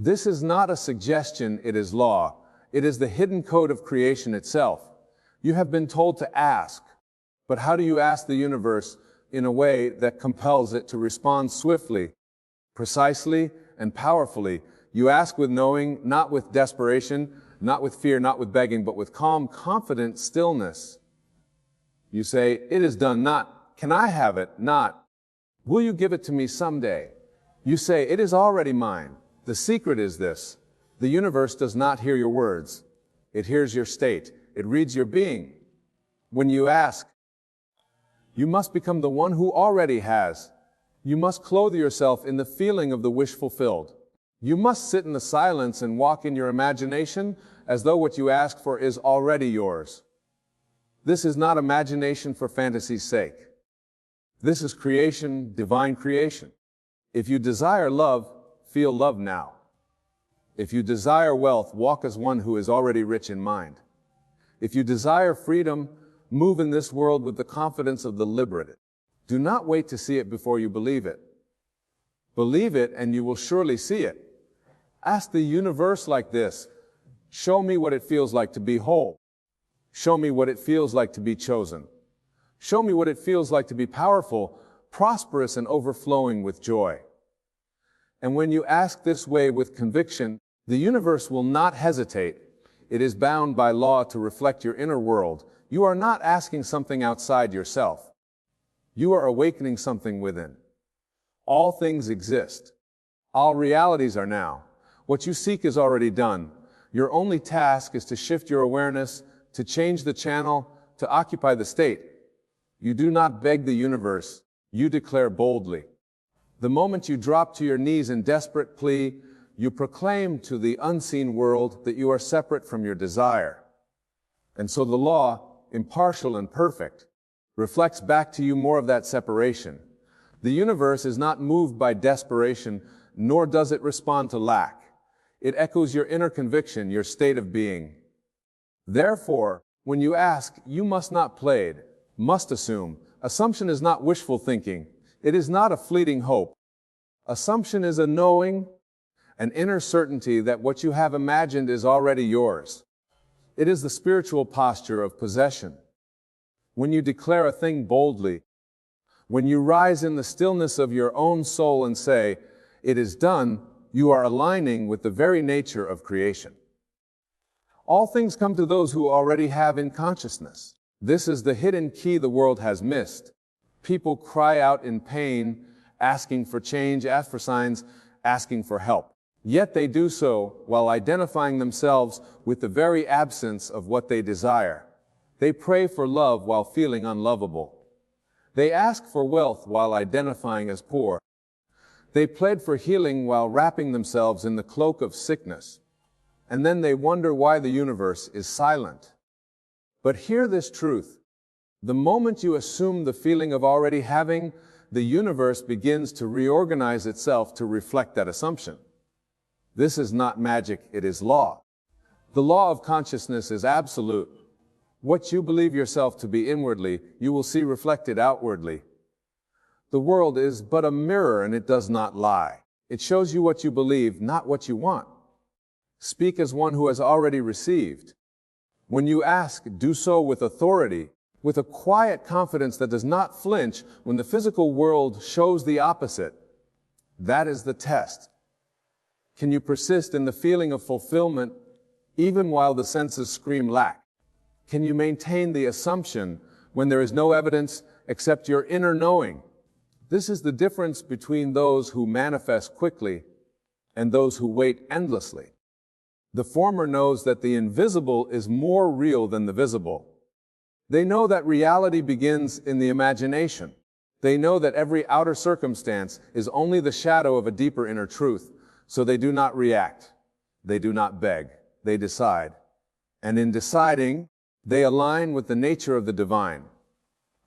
This is not a suggestion, it is law. It is the hidden code of creation itself. You have been told to ask, but how do you ask the universe in a way that compels it to respond swiftly, precisely, and powerfully? You ask with knowing, not with desperation, not with fear, not with begging, but with calm, confident stillness. You say, "It is done," not, "Can I have it?" not, "Will you give it to me someday?" You say, "It is already mine." The secret is this: the universe does not hear your words. It hears your state. It reads your being. When you ask, you must become the one who already has. You must clothe yourself in the feeling of the wish fulfilled. You must sit in the silence and walk in your imagination as though what you ask for is already yours. This is not imagination for fantasy's sake. This is creation, divine creation. If you desire love, feel love now. If you desire wealth, walk as one who is already rich in mind. If you desire freedom, move in this world with the confidence of the liberated. Do not wait to see it before you believe it. Believe it and you will surely see it. Ask the universe like this: show me what it feels like to be whole. Show me what it feels like to be chosen. Show me what it feels like to be powerful, prosperous, and overflowing with joy. And when you ask this way with conviction, the universe will not hesitate. It is bound by law to reflect your inner world. You are not asking something outside yourself. You are awakening something within. All things exist. All realities are now. What you seek is already done. Your only task is to shift your awareness, to change the channel, to occupy the state. You do not beg the universe, you declare boldly. The moment you drop to your knees in desperate plea, you proclaim to the unseen world that you are separate from your desire. And so the law, impartial and perfect, reflects back to you more of that separation. The universe is not moved by desperation, nor does it respond to lack. It echoes your inner conviction, your state of being. Therefore, when you ask, you must not plead, must assume. Assumption is not wishful thinking. It is not a fleeting hope. Assumption is a knowing, an inner certainty that what you have imagined is already yours. It is the spiritual posture of possession. When you declare a thing boldly, when you rise in the stillness of your own soul and say, "It is done," you are aligning with the very nature of creation. All things come to those who already have in consciousness. This is the hidden key the world has missed. People cry out in pain, asking for change, ask for signs, asking for help. Yet they do so while identifying themselves with the very absence of what they desire. They pray for love while feeling unlovable. They ask for wealth while identifying as poor. They plead for healing while wrapping themselves in the cloak of sickness. And then they wonder why the universe is silent. But hear this truth. The moment you assume the feeling of already having, the universe begins to reorganize itself to reflect that assumption. This is not magic, it is law. The law of consciousness is absolute. What you believe yourself to be inwardly, you will see reflected outwardly. The world is but a mirror and it does not lie. It shows you what you believe, not what you want. Speak as one who has already received. When you ask, do so with authority, with a quiet confidence that does not flinch when the physical world shows the opposite. That is the test. Can you persist in the feeling of fulfillment even while the senses scream lack? Can you maintain the assumption when there is no evidence except your inner knowing? This is the difference between those who manifest quickly and those who wait endlessly. The former knows that the invisible is more real than the visible. They know that reality begins in the imagination. They know that every outer circumstance is only the shadow of a deeper inner truth, so they do not react. They do not beg. They decide. And in deciding, they align with the nature of the divine.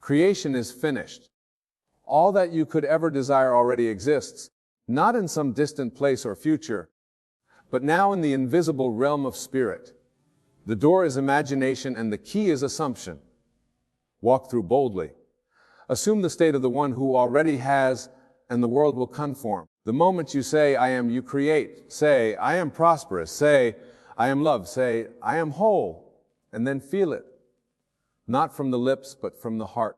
Creation is finished. All that you could ever desire already exists, not in some distant place or future, but now in the invisible realm of spirit. The door is imagination and the key is assumption. Walk through boldly. Assume the state of the one who already has, and the world will conform. The moment you say, I am, you create. Say, I am prosperous. Say, I am loved. Say, I am whole. And then feel it. Not from the lips, but from the heart.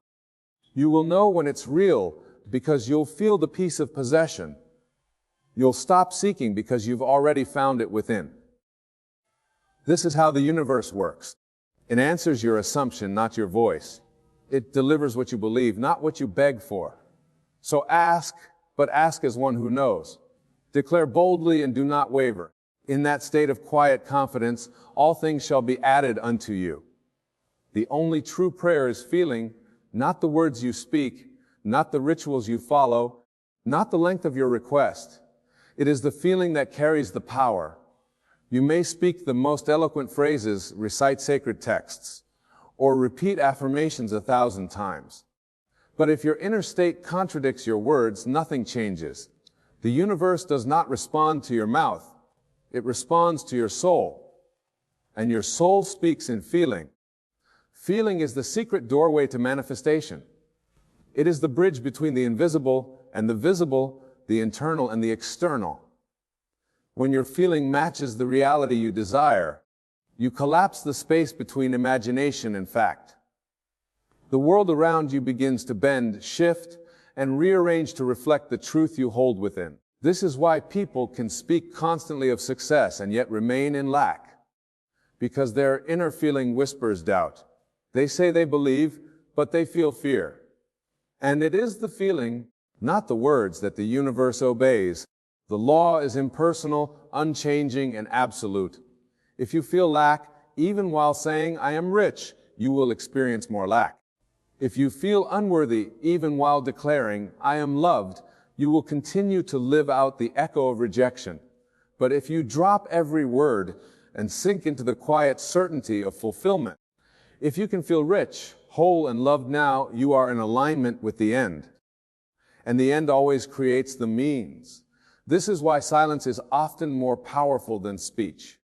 You will know when it's real because you'll feel the peace of possession. You'll stop seeking because you've already found it within. This is how the universe works. It answers your assumption, not your voice. It delivers what you believe, not what you beg for. So ask, but ask as one who knows. Declare boldly and do not waver. In that state of quiet confidence, all things shall be added unto you. The only true prayer is feeling, not the words you speak, not the rituals you follow, not the length of your request. It is the feeling that carries the power. You may speak the most eloquent phrases, recite sacred texts, or repeat affirmations 1,000 times. But if your inner state contradicts your words, nothing changes. The universe does not respond to your mouth. It responds to your soul. And your soul speaks in feeling. Feeling is the secret doorway to manifestation. It is the bridge between the invisible and the visible, the internal and the external. When your feeling matches the reality you desire, you collapse the space between imagination and fact. The world around you begins to bend, shift, and rearrange to reflect the truth you hold within. This is why people can speak constantly of success and yet remain in lack. Because their inner feeling whispers doubt. They say they believe, but they feel fear. And it is the feeling, not the words, that the universe obeys. The law is impersonal, unchanging, and absolute. If you feel lack, even while saying, I am rich, you will experience more lack. If you feel unworthy, even while declaring, I am loved, you will continue to live out the echo of rejection. But if you drop every word and sink into the quiet certainty of fulfillment, if you can feel rich, whole, and loved now, you are in alignment with the end. And the end always creates the means. This is why silence is often more powerful than speech.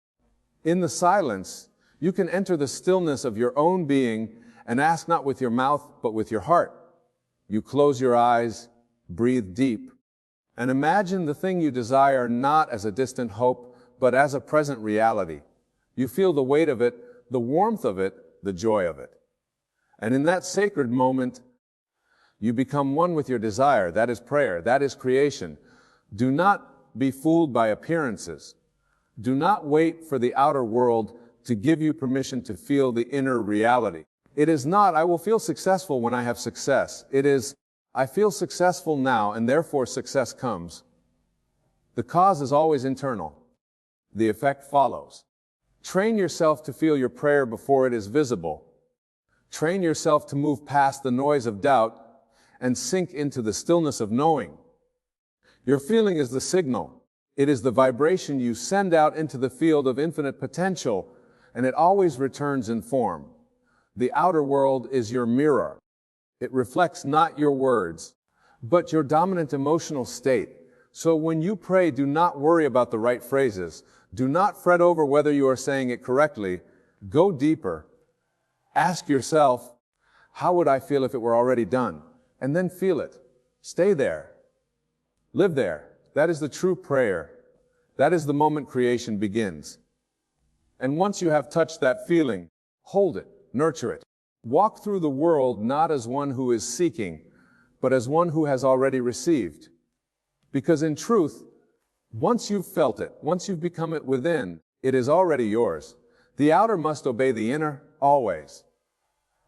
In the silence, you can enter the stillness of your own being and ask not with your mouth, but with your heart. You close your eyes, breathe deep, and imagine the thing you desire not as a distant hope, but as a present reality. You feel the weight of it, the warmth of it, the joy of it. And in that sacred moment, you become one with your desire. That is prayer. That is creation. Do not be fooled by appearances. Do not wait for the outer world to give you permission to feel the inner reality. It is not, I will feel successful when I have success. It is, I feel successful now and therefore success comes. The cause is always internal. The effect follows. Train yourself to feel your prayer before it is visible. Train yourself to move past the noise of doubt and sink into the stillness of knowing. Your feeling is the signal. It is the vibration you send out into the field of infinite potential, and it always returns in form. The outer world is your mirror. It reflects not your words, but your dominant emotional state. So when you pray, do not worry about the right phrases. Do not fret over whether you are saying it correctly. Go deeper. Ask yourself, how would I feel if it were already done? And then feel it. Stay there. Live there. That is the true prayer. That is the moment creation begins. And once you have touched that feeling, hold it, nurture it. Walk through the world not as one who is seeking, but as one who has already received. Because in truth, once you've felt it, once you've become it within, it is already yours. The outer must obey the inner, always.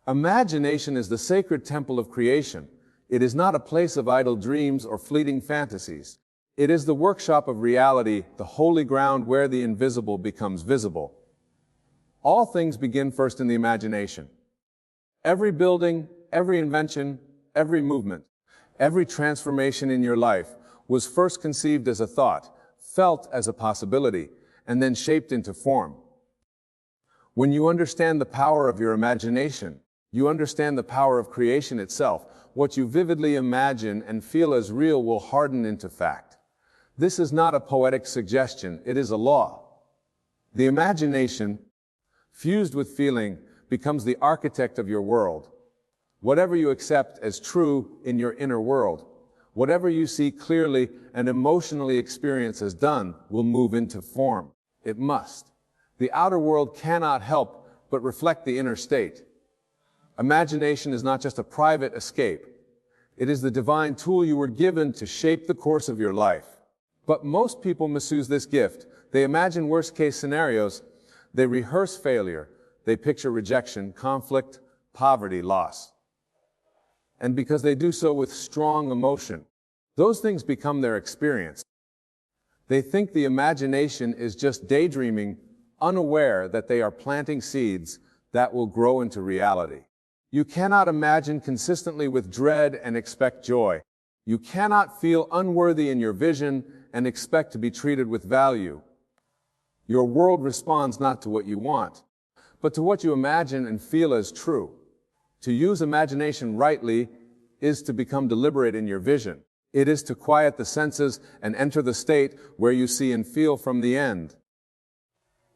Imagination is the sacred temple of creation. It is not a place of idle dreams or fleeting fantasies. It is the workshop of reality, the holy ground where the invisible becomes visible. All things begin first in the imagination. Every building, every invention, every movement, every transformation in your life was first conceived as a thought, felt as a possibility, and then shaped into form. When you understand the power of your imagination, you understand the power of creation itself. What you vividly imagine and feel as real will harden into fact. This is not a poetic suggestion, it is a law. The imagination, fused with feeling, becomes the architect of your world. Whatever you accept as true in your inner world Whatever you see clearly and emotionally experience as done will move into form. It must. The outer world cannot help but reflect the inner state. Imagination is not just a private escape. It is the divine tool you were given to shape the course of your life. But most people misuse this gift. They imagine worst-case scenarios. They rehearse failure. They picture rejection, conflict, poverty, loss. And because they do so with strong emotion, those things become their experience. They think the imagination is just daydreaming, unaware that they are planting seeds that will grow into reality. You cannot imagine consistently with dread and expect joy. You cannot feel unworthy in your vision and expect to be treated with value. Your world responds not to what you want, but to what you imagine and feel as true. To use imagination rightly is to become deliberate in your vision. It is to quiet the senses and enter the state where you see and feel from the end.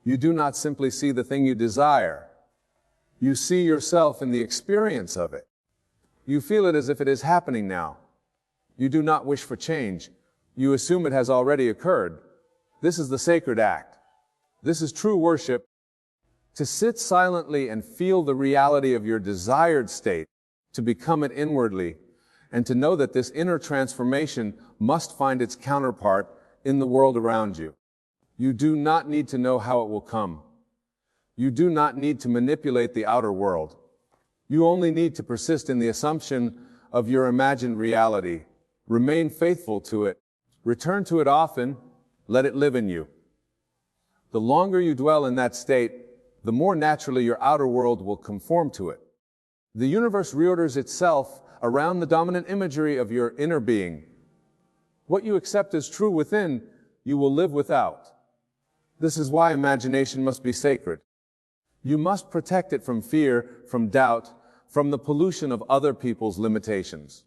You do not simply see the thing you desire. You see yourself in the experience of it. You feel it as if it is happening now. You do not wish for change. You assume it has already occurred. This is the sacred act. This is true worship. To sit silently and feel the reality of your desired state, to become it inwardly, and to know that this inner transformation must find its counterpart in the world around you. You do not need to know how it will come. You do not need to manipulate the outer world. You only need to persist in the assumption of your imagined reality. Remain faithful to it. Return to it often. Let it live in you. The longer you dwell in that state, the more naturally your outer world will conform to it. The universe reorders itself around the dominant imagery of your inner being. What you accept as true within, you will live without. This is why imagination must be sacred. You must protect it from fear, from doubt, from the pollution of other people's limitations.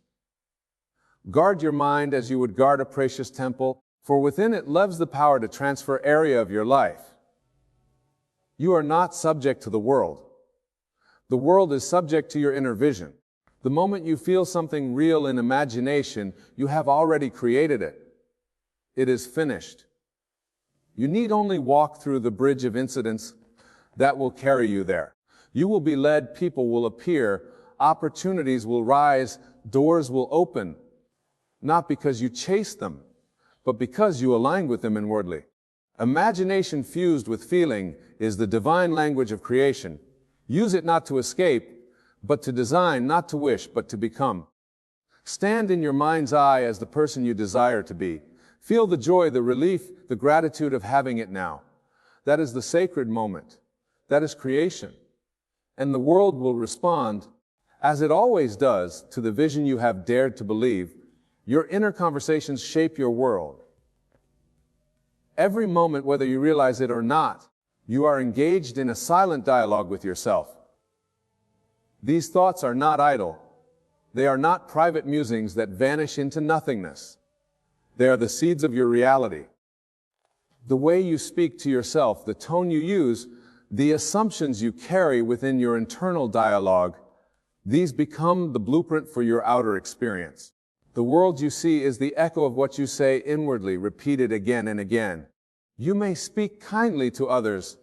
Guard your mind as you would guard a precious temple, for within it lives the power to transfer area of your life. You are not subject to the world. The world is subject to your inner vision. The moment you feel something real in imagination, you have already created it. It is finished. You need only walk through the bridge of incidents that will carry you there. You will be led, people will appear, opportunities will rise, doors will open, not because you chase them, but because you align with them inwardly. Imagination fused with feeling is the divine language of creation. Use it not to escape, but to design, not to wish, but to become. Stand in your mind's eye as the person you desire to be. Feel the joy, the relief, the gratitude of having it now. That is the sacred moment. That is creation. And the world will respond, as it always does, to the vision you have dared to believe. Your inner conversations shape your world. Every moment, whether you realize it or not, you are engaged in a silent dialogue with yourself. These thoughts are not idle. They are not private musings that vanish into nothingness. They are the seeds of your reality. The way you speak to yourself, the tone you use, the assumptions you carry within your internal dialogue, these become the blueprint for your outer experience. The world you see is the echo of what you say inwardly, repeated again and again. You may speak kindly to others,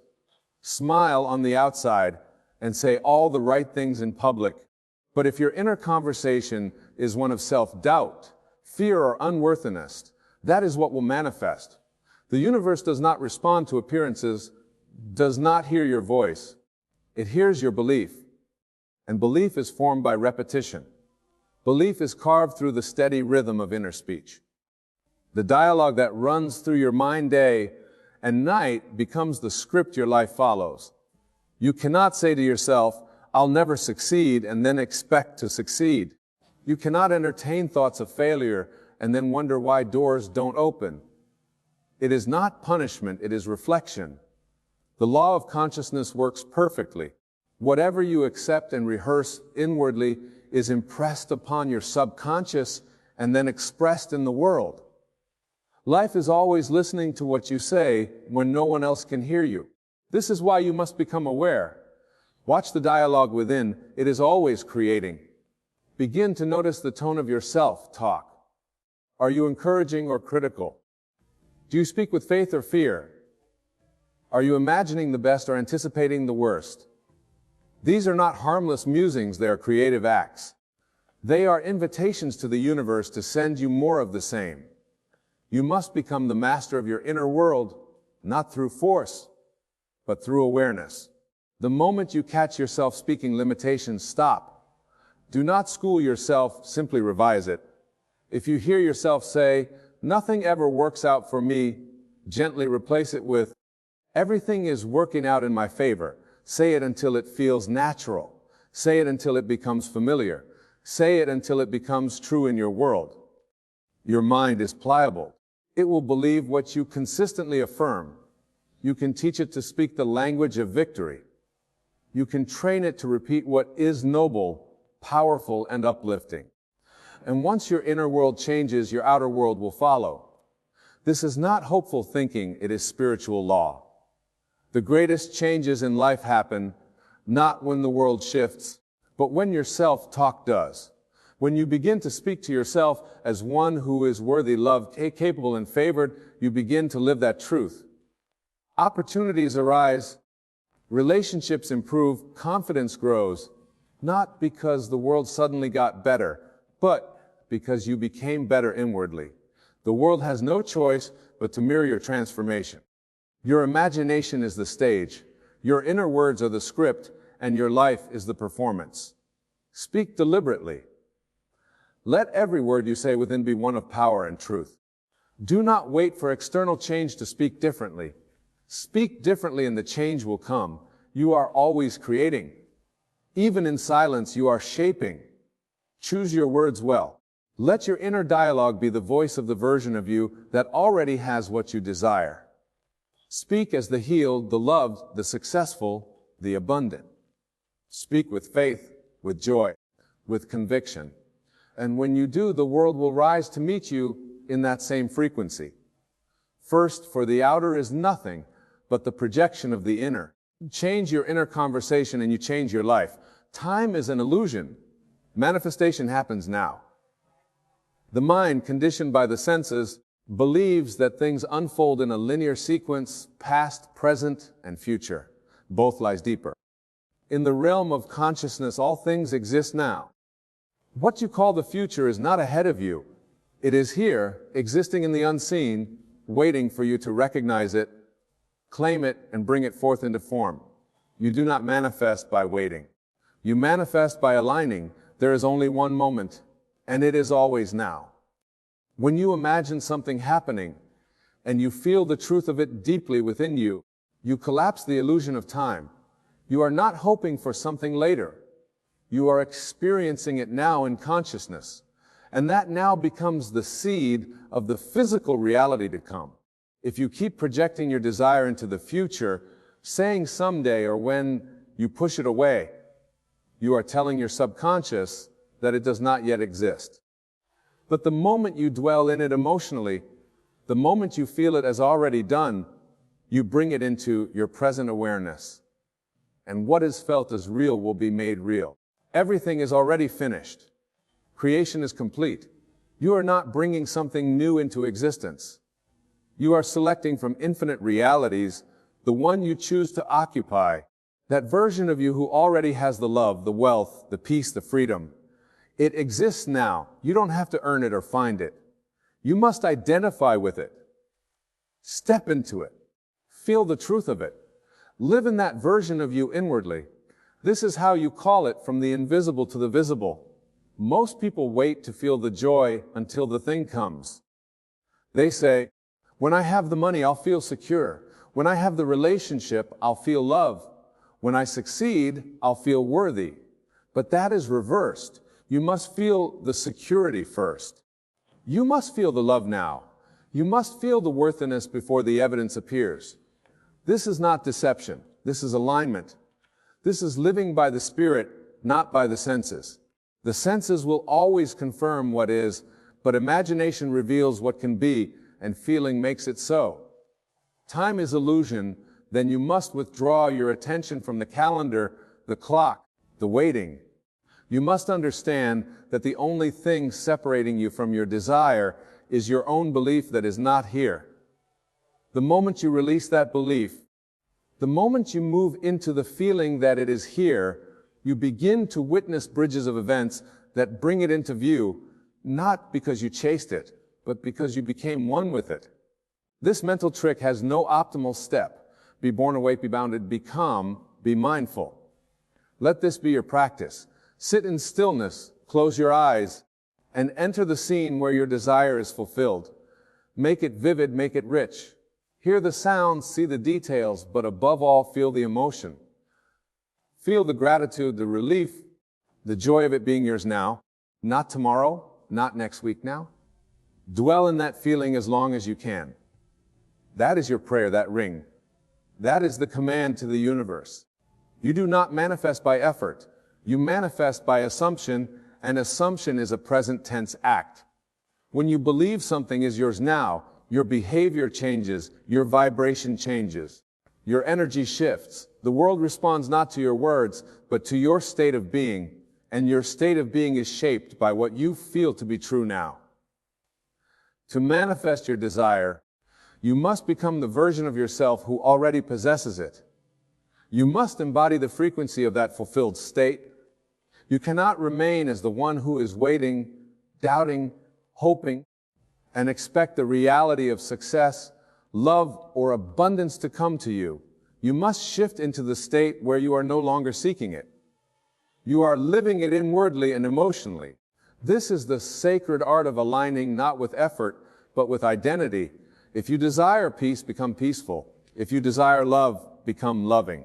smile on the outside, and say all the right things in public. But if your inner conversation is one of self-doubt, fear, or unworthiness, that is what will manifest. The universe does not respond to appearances, does not hear your voice. It hears your belief. And belief is formed by repetition. Belief is carved through the steady rhythm of inner speech. The dialogue that runs through your mind day and night becomes the script your life follows. You cannot say to yourself, "I'll never succeed," and then expect to succeed. You cannot entertain thoughts of failure and then wonder why doors don't open. It is not punishment, it is reflection. The law of consciousness works perfectly. Whatever you accept and rehearse inwardly is impressed upon your subconscious and then expressed in the world. Life is always listening to what you say when no one else can hear you. This is why you must become aware. Watch the dialogue within. It is always creating. Begin to notice the tone of your self-talk. Are you encouraging or critical? Do you speak with faith or fear? Are you imagining the best or anticipating the worst? These are not harmless musings, they are creative acts. They are invitations to the universe to send you more of the same. You must become the master of your inner world, not through force, but through awareness. The moment you catch yourself speaking limitations, stop. Do not school yourself, simply revise it. If you hear yourself say, "Nothing ever works out for me," gently replace it with, "Everything is working out in my favor." Say it until it feels natural. Say it until it becomes familiar. Say it until it becomes true in your world. Your mind is pliable. It will believe what you consistently affirm. You can teach it to speak the language of victory. You can train it to repeat what is noble, powerful, and uplifting. And once your inner world changes, your outer world will follow. This is not hopeful thinking, it is spiritual law. The greatest changes in life happen not when the world shifts, but when your self-talk does. When you begin to speak to yourself as one who is worthy, loved, capable, and favored, you begin to live that truth. Opportunities arise, relationships improve, confidence grows, not because the world suddenly got better, but because you became better inwardly. The world has no choice but to mirror your transformation. Your imagination is the stage, your inner words are the script, and your life is the performance. Speak deliberately. Let every word you say within be one of power and truth. Do not wait for external change to speak differently. Speak differently and the change will come. You are always creating. Even in silence, you are shaping. Choose your words well. Let your inner dialogue be the voice of the version of you that already has what you desire. Speak as the healed, the loved, the successful, the abundant. Speak with faith, with joy, with conviction. And when you do, the world will rise to meet you in that same frequency. First, for the outer is nothing but the projection of the inner. Change your inner conversation and you change your life. Time is an illusion. Manifestation happens now. The mind, conditioned by the senses, believes that things unfold in a linear sequence, past, present, and future. Both lies deeper. In the realm of consciousness, all things exist now. What you call the future is not ahead of you. It is here, existing in the unseen, waiting for you to recognize it, claim it, and bring it forth into form. You do not manifest by waiting. You manifest by aligning. There is only one moment, and it is always now. When you imagine something happening, and you feel the truth of it deeply within you, you collapse the illusion of time. You are not hoping for something later. You are experiencing it now in consciousness. And that now becomes the seed of the physical reality to come. If you keep projecting your desire into the future, saying someday or when you push it away, you are telling your subconscious that it does not yet exist. But the moment you dwell in it emotionally, the moment you feel it as already done, you bring it into your present awareness. And what is felt as real will be made real. Everything is already finished. Creation is complete. You are not bringing something new into existence. You are selecting from infinite realities the one you choose to occupy, that version of you who already has the love, the wealth, the peace, the freedom. It exists now. You don't have to earn it or find it. You must identify with it. Step into it. Feel the truth of it. Live in that version of you inwardly. This is how you call it from the invisible to the visible. Most people wait to feel the joy until the thing comes. They say, when I have the money, I'll feel secure. When I have the relationship, I'll feel love. When I succeed, I'll feel worthy. But that is reversed. You must feel the security first. You must feel the love now. You must feel the worthiness before the evidence appears. This is not deception. This is alignment. This is living by the Spirit, not by the senses. The senses will always confirm what is, but imagination reveals what can be, and feeling makes it so. Time is illusion, then you must withdraw your attention from the calendar, the clock, the waiting. You must understand that the only thing separating you from your desire is your own belief that is not here. The moment you release that belief, the moment you move into the feeling that it is here, you begin to witness bridges of events that bring it into view, not because you chased it, but because you became one with it. This mental trick has no optimal step. Be born, awake, be bounded, be calm, be mindful. Let this be your practice. Sit in stillness, close your eyes, and enter the scene where your desire is fulfilled. Make it vivid, make it rich. Hear the sounds, see the details, but above all, feel the emotion. Feel the gratitude, the relief, the joy of it being yours now, not tomorrow, not next week now. Dwell in that feeling as long as you can. That is your prayer, that ring. That is the command to the universe. You do not manifest by effort. You manifest by assumption, and assumption is a present tense act. When you believe something is yours now, your behavior changes, your vibration changes, your energy shifts. The world responds not to your words, but to your state of being, and your state of being is shaped by what you feel to be true now. To manifest your desire, you must become the version of yourself who already possesses it. You must embody the frequency of that fulfilled state. You cannot remain as the one who is waiting, doubting, hoping, and expect the reality of success, love, or abundance to come to you. You must shift into the state where you are no longer seeking it. You are living it inwardly and emotionally. This is the sacred art of aligning not with effort, but with identity. If you desire peace, become peaceful. If you desire love, become loving.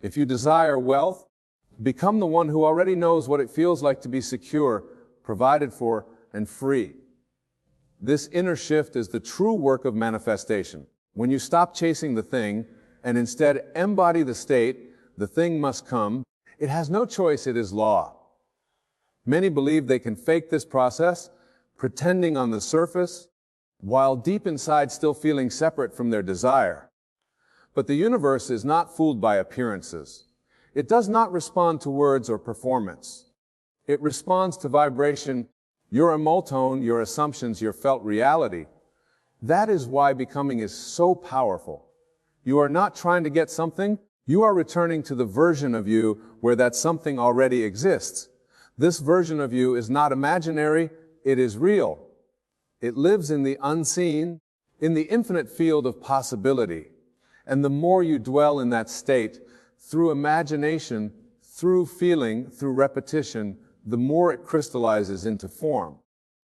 If you desire wealth, become the one who already knows what it feels like to be secure, provided for, and free. This inner shift is the true work of manifestation. When you stop chasing the thing and instead embody the state, the thing must come. It has no choice, it is law. Many believe they can fake this process, pretending on the surface, while deep inside still feeling separate from their desire. But the universe is not fooled by appearances. It does not respond to words or performance. It responds to vibration, your emotion, your assumptions, your felt reality. That is why becoming is so powerful. You are not trying to get something, you are returning to the version of you where that something already exists. This version of you is not imaginary, it is real. It lives in the unseen, in the infinite field of possibility. And the more you dwell in that state, through imagination, through feeling, through repetition, the more it crystallizes into form.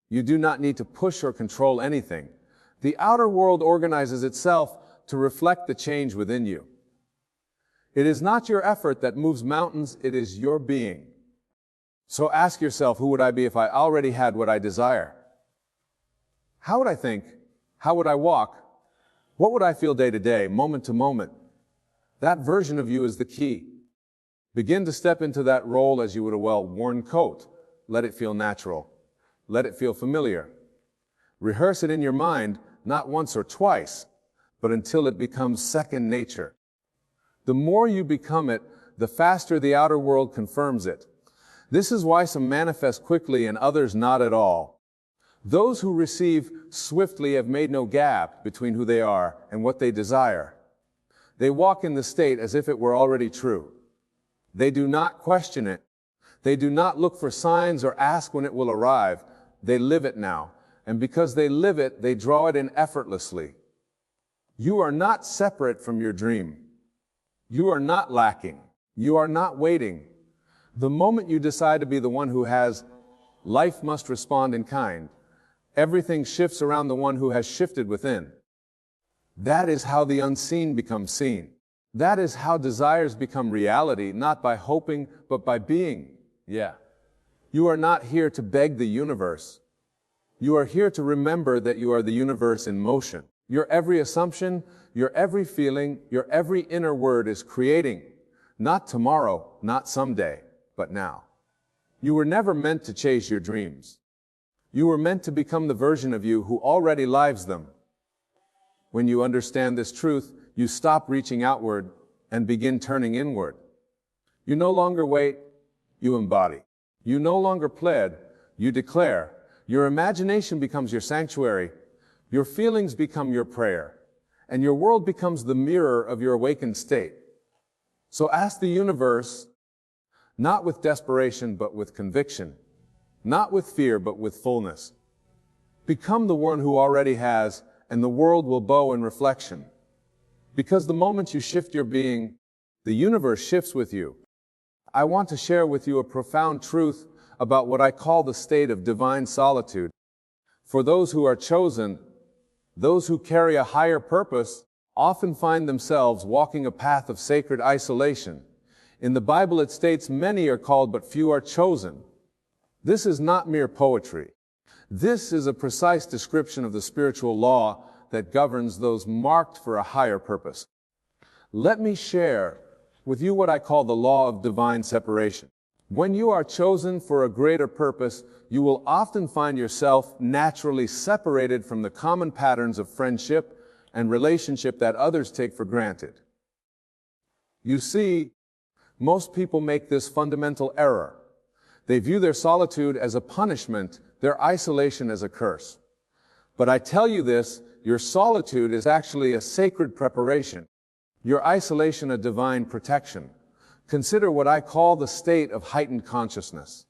You do not need to push or control anything. The outer world organizes itself to reflect the change within you. It is not your effort that moves mountains, it is your being. So ask yourself, who would I be if I already had what I desire? How would I think? How would I walk? What would I feel day to day, moment to moment? That version of you is the key. Begin to step into that role as you would a well-worn coat. Let it feel natural. Let it feel familiar. Rehearse it in your mind, not once or twice, but until it becomes second nature. The more you become it, the faster the outer world confirms it. This is why some manifest quickly and others not at all. Those who receive swiftly have made no gap between who they are and what they desire. They walk in the state as if it were already true. They do not question it. They do not look for signs or ask when it will arrive. They live it now. And because they live it, they draw it in effortlessly. You are not separate from your dream. You are not lacking. You are not waiting. The moment you decide to be the one who has, life must respond in kind. Everything shifts around the one who has shifted within. That is how the unseen becomes seen. That is how desires become reality, not by hoping, but by being. Yeah. You are not here to beg the universe. You are here to remember that you are the universe in motion. Your every assumption, your every feeling, your every inner word is creating. Not tomorrow, not someday, but now. You were never meant to chase your dreams. You were meant to become the version of you who already lives them. When you understand this truth, you stop reaching outward and begin turning inward. You no longer wait, you embody. You no longer plead, you declare. Your imagination becomes your sanctuary, your feelings become your prayer, and your world becomes the mirror of your awakened state. So ask the universe, not with desperation, but with conviction, not with fear, but with fullness. Become the one who already has, and the world will bow in reflection. Because the moment you shift your being, the universe shifts with you. I want to share with you a profound truth about what I call the state of divine solitude. For those who are chosen, those who carry a higher purpose, often find themselves walking a path of sacred isolation. In the Bible it states, "Many are called, but few are chosen." This is not mere poetry. This is a precise description of the spiritual law that governs those marked for a higher purpose. Let me share with you what I call the law of divine separation. When you are chosen for a greater purpose, you will often find yourself naturally separated from the common patterns of friendship and relationship that others take for granted. You see, most people make this fundamental error. They view their solitude as a punishment, their isolation as a curse. But I tell you this, your solitude is actually a sacred preparation, your isolation a divine protection. Consider what I call the state of heightened consciousness.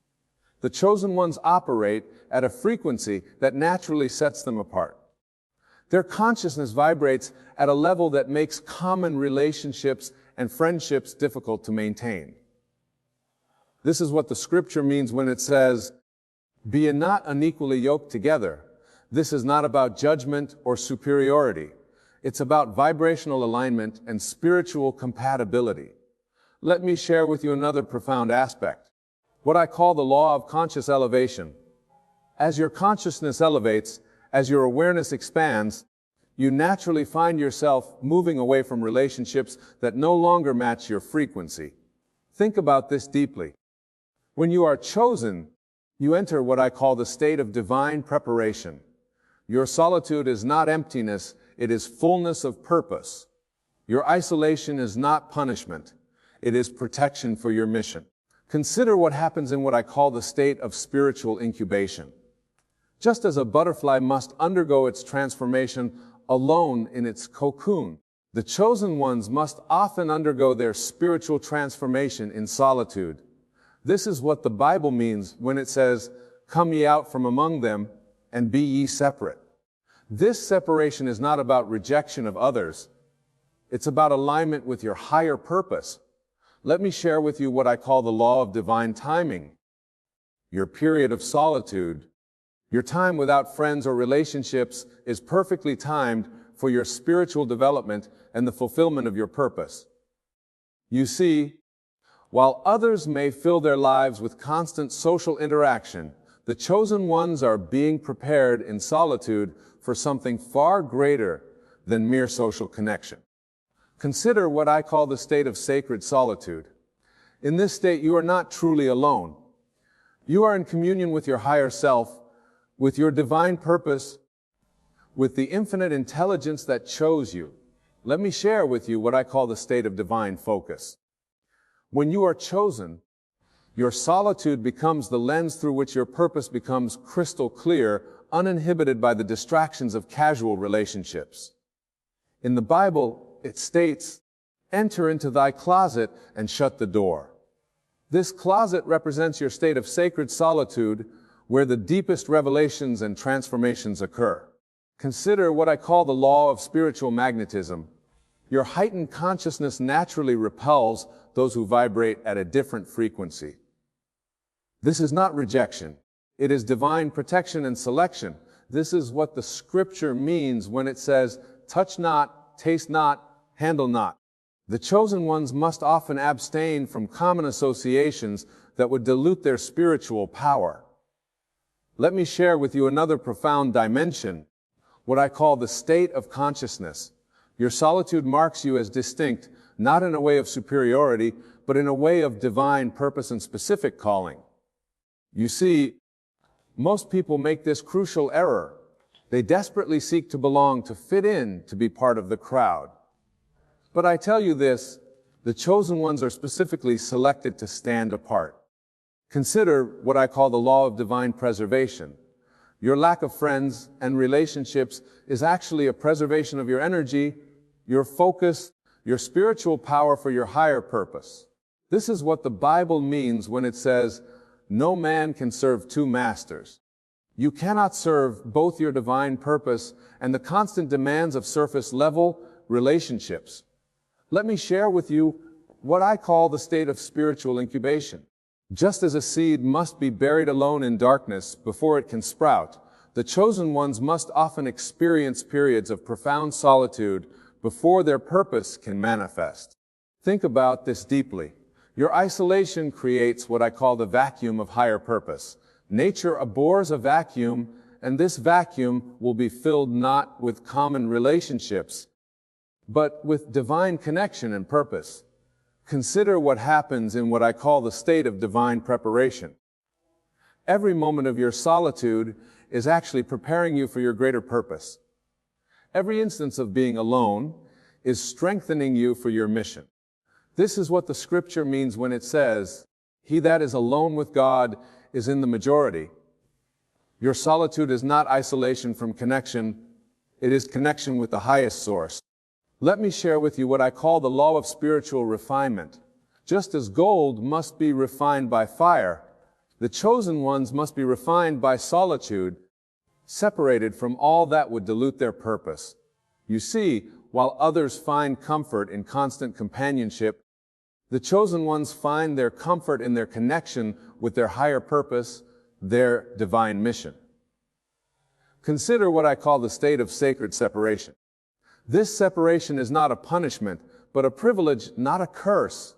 The chosen ones operate at a frequency that naturally sets them apart. Their consciousness vibrates at a level that makes common relationships and friendships difficult to maintain. This is what the scripture means when it says, "Be ye not unequally yoked together." This is not about judgment or superiority. It's about vibrational alignment and spiritual compatibility. Let me share with you another profound aspect, what I call the law of conscious elevation. As your consciousness elevates, as your awareness expands, you naturally find yourself moving away from relationships that no longer match your frequency. Think about this deeply. When you are chosen, you enter what I call the state of divine preparation. Your solitude is not emptiness, it is fullness of purpose. Your isolation is not punishment, it is protection for your mission. Consider what happens in what I call the state of spiritual incubation. Just as a butterfly must undergo its transformation alone in its cocoon, the chosen ones must often undergo their spiritual transformation in solitude. This is what the Bible means when it says, "Come ye out from among them, and be ye separate." This separation is not about rejection of others. It's about alignment with your higher purpose. Let me share with you what I call the law of divine timing. Your period of solitude, your time without friends or relationships, is perfectly timed for your spiritual development and the fulfillment of your purpose. You see, while others may fill their lives with constant social interaction, the chosen ones are being prepared in solitude for something far greater than mere social connection. Consider what I call the state of sacred solitude. In this state, you are not truly alone. You are in communion with your higher self, with your divine purpose, with the infinite intelligence that chose you. Let me share with you what I call the state of divine focus. When you are chosen, your solitude becomes the lens through which your purpose becomes crystal clear, uninhibited by the distractions of casual relationships. In the Bible, it states, "Enter into thy closet and shut the door." This closet represents your state of sacred solitude, where the deepest revelations and transformations occur. Consider what I call the law of spiritual magnetism. Your heightened consciousness naturally repels those who vibrate at a different frequency. This is not rejection. It is divine protection and selection. This is what the scripture means when it says, "Touch not, taste not, handle not." The chosen ones must often abstain from common associations that would dilute their spiritual power. Let me share with you another profound dimension, what I call the state of consciousness. Your solitude marks you as distinct, not in a way of superiority, but in a way of divine purpose and specific calling. You see, most people make this crucial error. They desperately seek to belong, to fit in, to be part of the crowd. But I tell you this, the chosen ones are specifically selected to stand apart. Consider what I call the law of divine preservation. Your lack of friends and relationships is actually a preservation of your energy, your focus, your spiritual power for your higher purpose. This is what the Bible means when it says, "No man can serve two masters." You cannot serve both your divine purpose and the constant demands of surface-level relationships. Let me share with you what I call the state of spiritual incubation. Just as a seed must be buried alone in darkness before it can sprout, the chosen ones must often experience periods of profound solitude before their purpose can manifest. Think about this deeply. Your isolation creates what I call the vacuum of higher purpose. Nature abhors a vacuum, and this vacuum will be filled not with common relationships, but with divine connection and purpose. Consider what happens in what I call the state of divine preparation. Every moment of your solitude is actually preparing you for your greater purpose. Every instance of being alone is strengthening you for your mission. This is what the scripture means when it says, "He that is alone with God is in the majority." Your solitude is not isolation from connection, it is connection with the highest source. Let me share with you what I call the law of spiritual refinement. Just as gold must be refined by fire, the chosen ones must be refined by solitude, separated from all that would dilute their purpose. You see, while others find comfort in constant companionship, the chosen ones find their comfort in their connection with their higher purpose, their divine mission. Consider what I call the state of sacred separation. This separation is not a punishment, but a privilege, not a curse,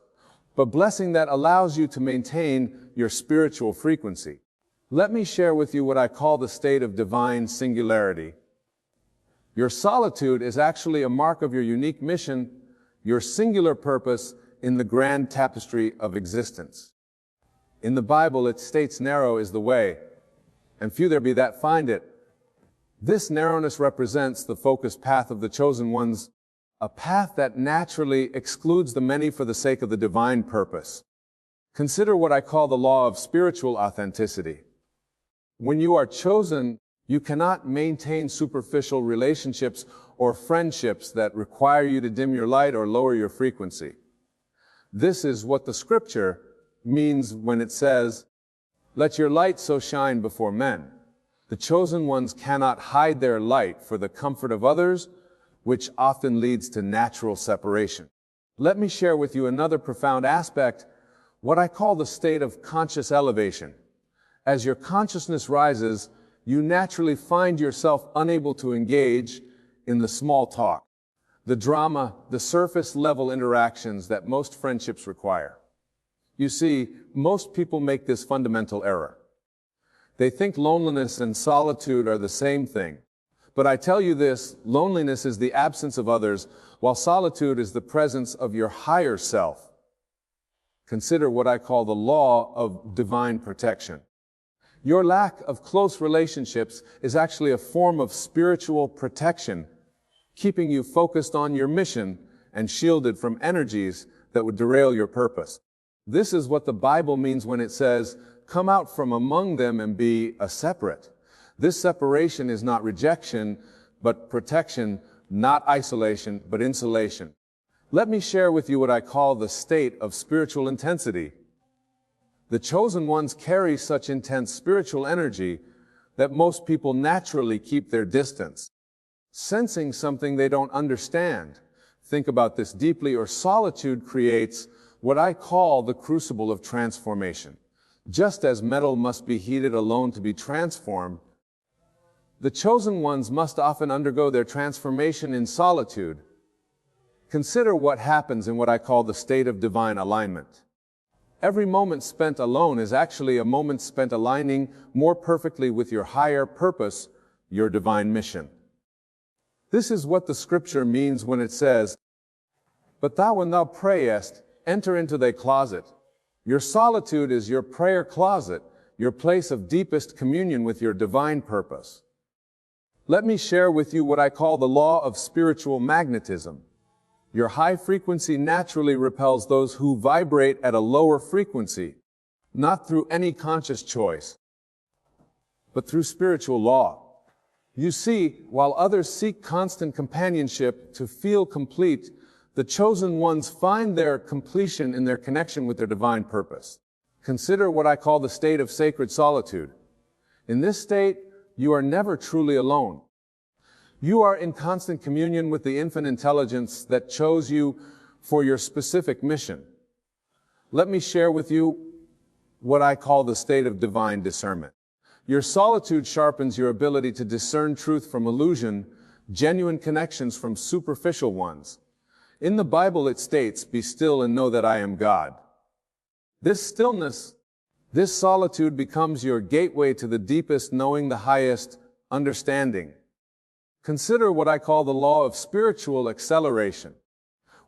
but blessing that allows you to maintain your spiritual frequency. Let me share with you what I call the state of divine singularity. Your solitude is actually a mark of your unique mission, your singular purpose in the grand tapestry of existence. In the Bible, it states, "Narrow is the way, and few there be that find it." This narrowness represents the focused path of the chosen ones, a path that naturally excludes the many for the sake of the divine purpose. Consider what I call the law of spiritual authenticity. When you are chosen, you cannot maintain superficial relationships or friendships that require you to dim your light or lower your frequency. This is what the scripture means when it says, "Let your light so shine before men." The chosen ones cannot hide their light for the comfort of others, which often leads to natural separation. Let me share with you another profound aspect, what I call the state of conscious elevation. As your consciousness rises, you naturally find yourself unable to engage in the small talk, the drama, the surface-level interactions that most friendships require. You see, most people make this fundamental error. They think loneliness and solitude are the same thing. But I tell you this, loneliness is the absence of others, while solitude is the presence of your higher self. Consider what I call the law of divine protection. Your lack of close relationships is actually a form of spiritual protection, keeping you focused on your mission and shielded from energies that would derail your purpose. This is what the Bible means when it says, "Come out from among them and be a separate." This separation is not rejection, but protection, not isolation, but insulation. Let me share with you what I call the state of spiritual intensity. The chosen ones carry such intense spiritual energy that most people naturally keep their distance, sensing something they don't understand. Think about this deeply, or solitude creates what I call the crucible of transformation. Just as metal must be heated alone to be transformed, the chosen ones must often undergo their transformation in solitude. Consider what happens in what I call the state of divine alignment. Every moment spent alone is actually a moment spent aligning more perfectly with your higher purpose, your divine mission. This is what the scripture means when it says, "But thou, when thou prayest, enter into thy closet." Your solitude is your prayer closet, your place of deepest communion with your divine purpose. Let me share with you what I call the law of spiritual magnetism. Your high frequency naturally repels those who vibrate at a lower frequency, not through any conscious choice, but through spiritual law. You see, while others seek constant companionship to feel complete, the chosen ones find their completion in their connection with their divine purpose. Consider what I call the state of sacred solitude. In this state, you are never truly alone. You are in constant communion with the infinite intelligence that chose you for your specific mission. Let me share with you what I call the state of divine discernment. Your solitude sharpens your ability to discern truth from illusion, genuine connections from superficial ones. In the Bible it states, "Be still and know that I am God." This stillness, this solitude becomes your gateway to the deepest knowing, the highest understanding. Consider what I call the law of spiritual acceleration.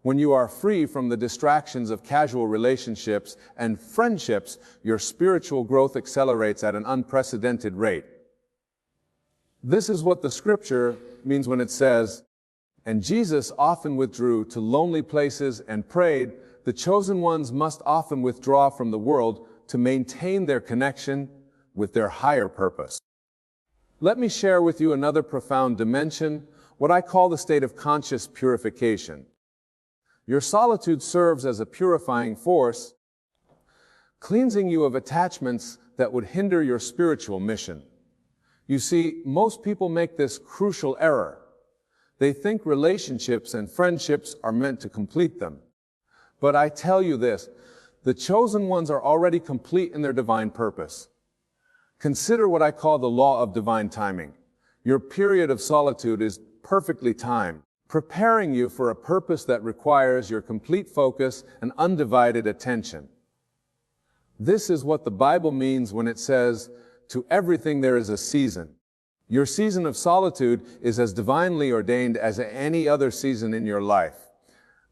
When you are free from the distractions of casual relationships and friendships, your spiritual growth accelerates at an unprecedented rate. This is what the scripture means when it says, "And Jesus often withdrew to lonely places and prayed." The chosen ones must often withdraw from the world to maintain their connection with their higher purpose. Let me share with you another profound dimension, what I call the state of conscious purification. Your solitude serves as a purifying force, cleansing you of attachments that would hinder your spiritual mission. You see, most people make this crucial error. They think relationships and friendships are meant to complete them. But I tell you this, the chosen ones are already complete in their divine purpose. Consider what I call the law of divine timing. Your period of solitude is perfectly timed, preparing you for a purpose that requires your complete focus and undivided attention. This is what the Bible means when it says, "To everything there is a season." Your season of solitude is as divinely ordained as any other season in your life.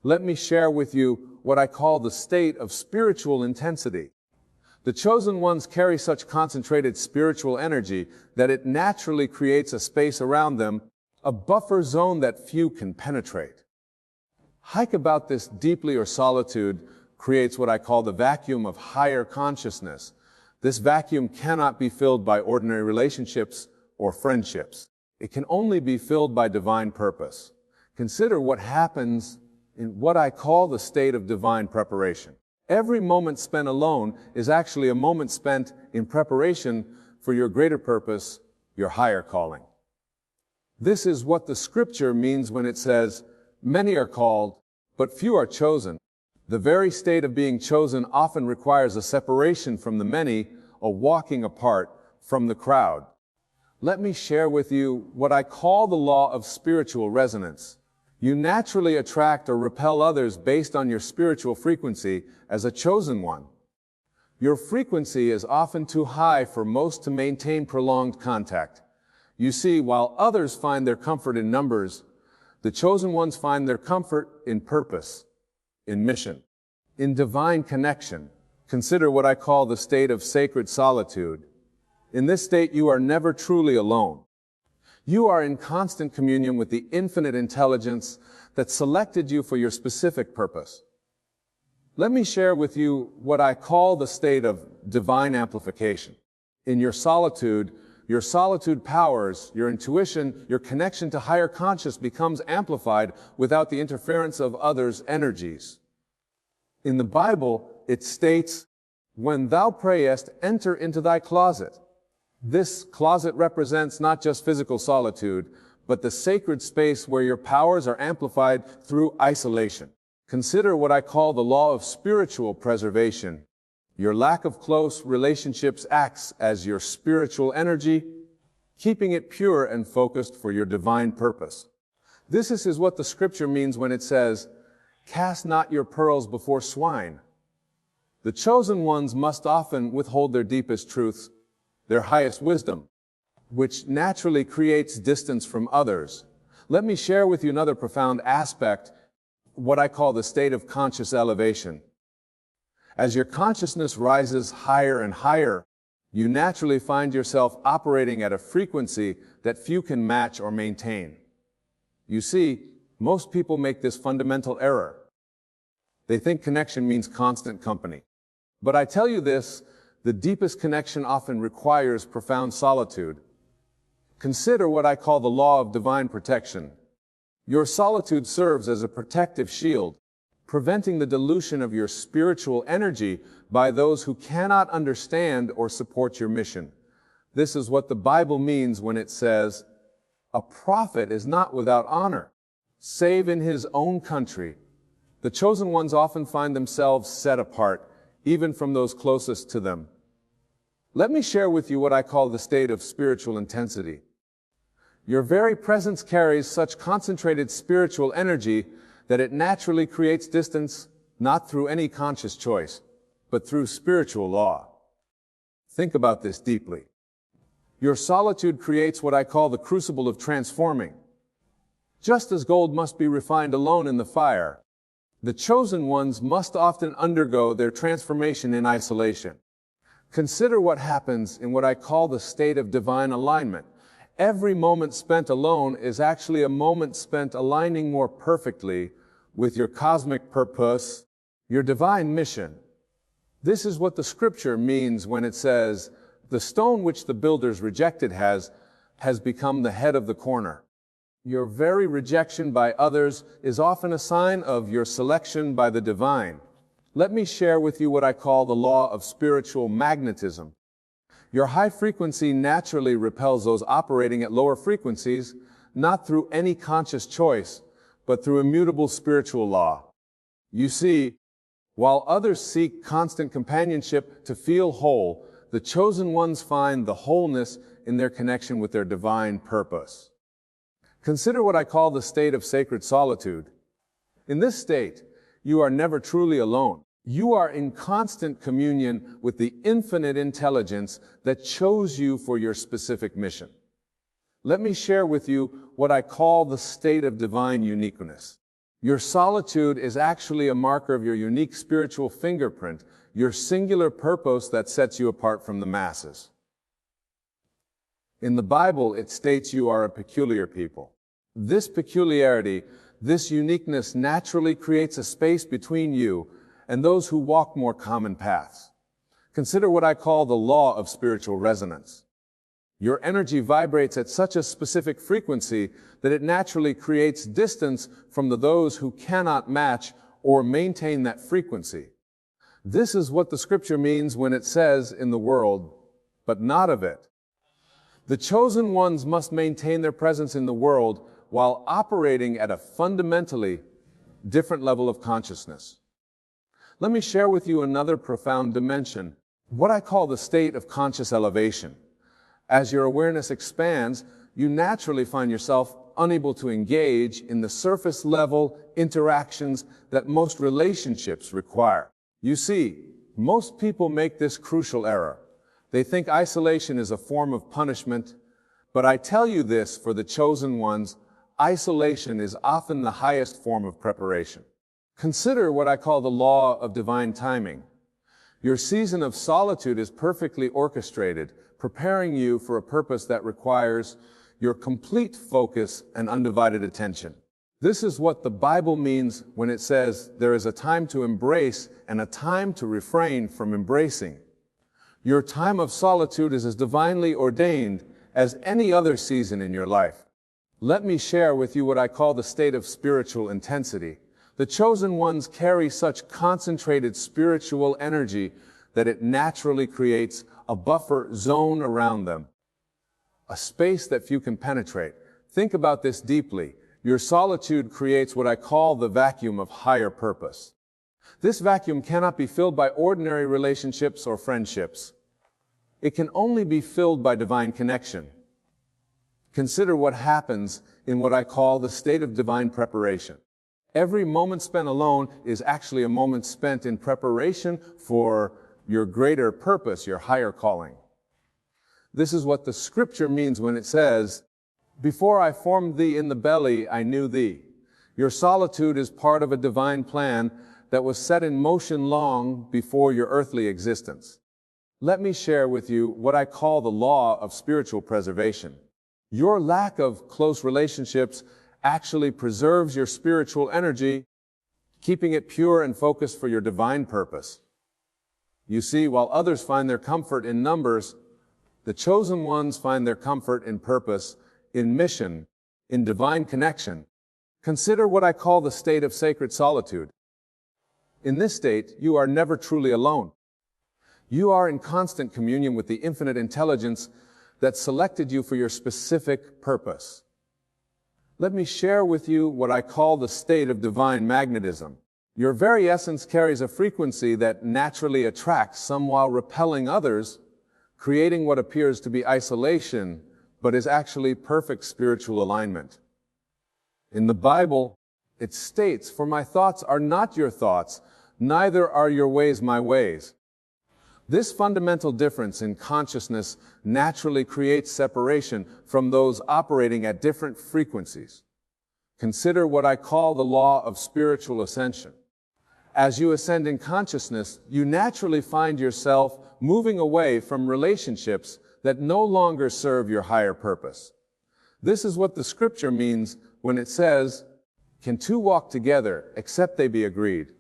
Let me share with you what I call the state of spiritual intensity. The chosen ones carry such concentrated spiritual energy that it naturally creates a space around them, a buffer zone that few can penetrate. Hike about this deeply, or solitude creates what I call the vacuum of higher consciousness. This vacuum cannot be filled by ordinary relationships or friendships. It can only be filled by divine purpose. Consider what happens in what I call the state of divine preparation. Every moment spent alone is actually a moment spent in preparation for your greater purpose, your higher calling. This is what the scripture means when it says, "Many are called, but few are chosen." The very state of being chosen often requires a separation from the many, a walking apart from the crowd. Let me share with you what I call the law of spiritual resonance. You naturally attract or repel others based on your spiritual frequency as a chosen one. Your frequency is often too high for most to maintain prolonged contact. You see, while others find their comfort in numbers, the chosen ones find their comfort in purpose, in mission, in divine connection. Consider what I call the state of sacred solitude. In this state, you are never truly alone. You are in constant communion with the infinite intelligence that selected you for your specific purpose. Let me share with you what I call the state of divine amplification. In your solitude powers, your intuition, your connection to higher conscious becomes amplified without the interference of others' energies. In the Bible, it states, "When thou prayest, enter into thy closet." This closet represents not just physical solitude, but the sacred space where your powers are amplified through isolation. Consider what I call the law of spiritual preservation. Your lack of close relationships acts as your spiritual energy, keeping it pure and focused for your divine purpose. This is what the scripture means when it says, "Cast not your pearls before swine." The chosen ones must often withhold their deepest truths, their highest wisdom, which naturally creates distance from others. Let me share with you another profound aspect, what I call the state of conscious elevation. As your consciousness rises higher and higher, you naturally find yourself operating at a frequency that few can match or maintain. You see, most people make this fundamental error. They think connection means constant company. But I tell you this, The deepest connection often requires profound solitude. Consider what I call the law of divine protection. Your solitude serves as a protective shield, preventing the dilution of your spiritual energy by those who cannot understand or support your mission. This is what the Bible means when it says, "A prophet is not without honor, save in his own country." The chosen ones often find themselves set apart, even from those closest to them. Let me share with you what I call the state of spiritual intensity. Your very presence carries such concentrated spiritual energy that it naturally creates distance, not through any conscious choice, but through spiritual law. Think about this deeply. Your solitude creates what I call the crucible of transforming. Just as gold must be refined alone in the fire, the chosen ones must often undergo their transformation in isolation. Consider what happens in what I call the state of divine alignment. Every moment spent alone is actually a moment spent aligning more perfectly with your cosmic purpose, your divine mission. This is what the scripture means when it says, "The stone which the builders rejected has become the head of the corner." Your very rejection by others is often a sign of your selection by the divine. Let me share with you what I call the law of spiritual magnetism. Your high frequency naturally repels those operating at lower frequencies, not through any conscious choice, but through immutable spiritual law. You see, while others seek constant companionship to feel whole, the chosen ones find the wholeness in their connection with their divine purpose. Consider what I call the state of sacred solitude. In this state, you are never truly alone. You are in constant communion with the infinite intelligence that chose you for your specific mission. Let me share with you what I call the state of divine uniqueness. Your solitude is actually a marker of your unique spiritual fingerprint, your singular purpose that sets you apart from the masses. In the Bible, it states you are a peculiar people. This peculiarity, this uniqueness naturally creates a space between you and those who walk more common paths. Consider what I call the law of spiritual resonance. Your energy vibrates at such a specific frequency that it naturally creates distance from those who cannot match or maintain that frequency. This is what the scripture means when it says in the world, but not of it. The chosen ones must maintain their presence in the world while operating at a fundamentally different level of consciousness. Let me share with you another profound dimension, what I call the state of conscious elevation. As your awareness expands, you naturally find yourself unable to engage in the surface level interactions that most relationships require. You see, most people make this crucial error. They think isolation is a form of punishment, but I tell you this, for the chosen ones, isolation is often the highest form of preparation. Consider what I call the law of divine timing. Your season of solitude is perfectly orchestrated, preparing you for a purpose that requires your complete focus and undivided attention. This is what the Bible means when it says there is a time to embrace and a time to refrain from embracing. Your time of solitude is as divinely ordained as any other season in your life. Let me share with you what I call the state of spiritual intensity. The chosen ones carry such concentrated spiritual energy that it naturally creates a buffer zone around them, a space that few can penetrate. Think about this deeply. Your solitude creates what I call the vacuum of higher purpose. This vacuum cannot be filled by ordinary relationships or friendships. It can only be filled by divine connection. Consider what happens in what I call the state of divine preparation. Every moment spent alone is actually a moment spent in preparation for your greater purpose, your higher calling. This is what the scripture means when it says, "Before I formed thee in the belly, I knew thee." Your solitude is part of a divine plan that was set in motion long before your earthly existence. Let me share with you what I call the law of spiritual preservation. Your lack of close relationships actually preserves your spiritual energy, keeping it pure and focused for your divine purpose. You see, while others find their comfort in numbers, the chosen ones find their comfort in purpose, in mission, in divine connection. Consider what I call the state of sacred solitude. In this state, you are never truly alone. You are in constant communion with the infinite intelligence that selected you for your specific purpose. Let me share with you what I call the state of divine magnetism. Your very essence carries a frequency that naturally attracts some while repelling others, creating what appears to be isolation, but is actually perfect spiritual alignment. In the Bible, it states, "For my thoughts are not your thoughts, neither are your ways my ways." This fundamental difference in consciousness naturally creates separation from those operating at different frequencies. Consider what I call the law of spiritual ascension. As you ascend in consciousness, you naturally find yourself moving away from relationships that no longer serve your higher purpose. This is what the scripture means when it says, "Can two walk together except they be agreed?"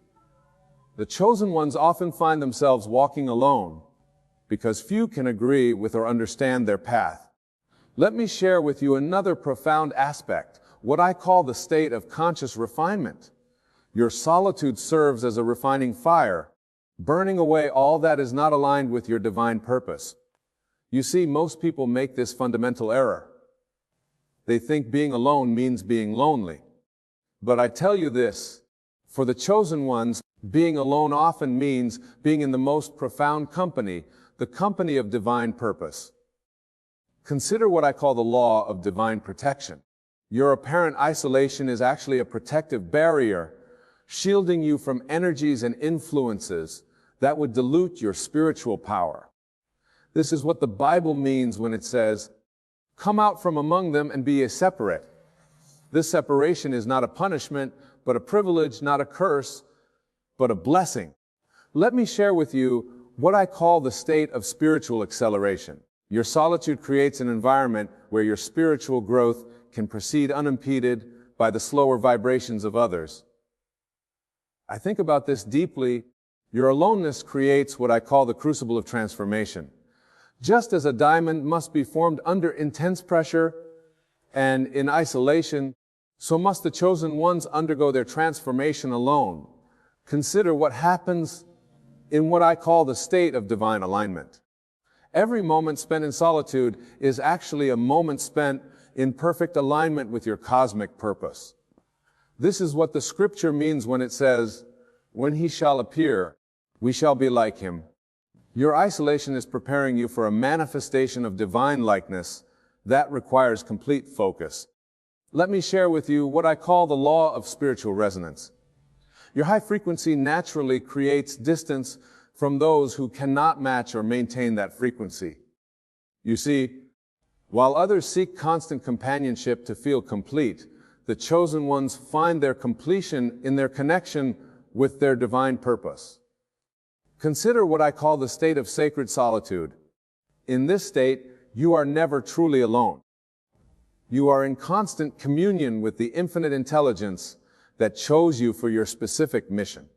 The chosen ones often find themselves walking alone because few can agree with or understand their path. Let me share with you another profound aspect, what I call the state of conscious refinement. Your solitude serves as a refining fire, burning away all that is not aligned with your divine purpose. You see, most people make this fundamental error. They think being alone means being lonely. But I tell you this, for the chosen ones, being alone often means being in the most profound company, the company of divine purpose. Consider what I call the law of divine protection. Your apparent isolation is actually a protective barrier, shielding you from energies and influences that would dilute your spiritual power. This is what the Bible means when it says, "Come out from among them and be ye separate." This separation is not a punishment, but a privilege, not a curse, but a blessing. Let me share with you what I call the state of spiritual acceleration. Your solitude creates an environment where your spiritual growth can proceed unimpeded by the slower vibrations of others. I think about this deeply. Your aloneness creates what I call the crucible of transformation. Just as a diamond must be formed under intense pressure and in isolation, so must the chosen ones undergo their transformation alone. Consider what happens in what I call the state of divine alignment. Every moment spent in solitude is actually a moment spent in perfect alignment with your cosmic purpose. This is what the scripture means when it says, "When he shall appear, we shall be like him." Your isolation is preparing you for a manifestation of divine likeness that requires complete focus. Let me share with you what I call the law of spiritual resonance. Your high frequency naturally creates distance from those who cannot match or maintain that frequency. You see, while others seek constant companionship to feel complete, the chosen ones find their completion in their connection with their divine purpose. Consider what I call the state of sacred solitude. In this state, you are never truly alone. You are in constant communion with the infinite intelligence that chose you for your specific mission.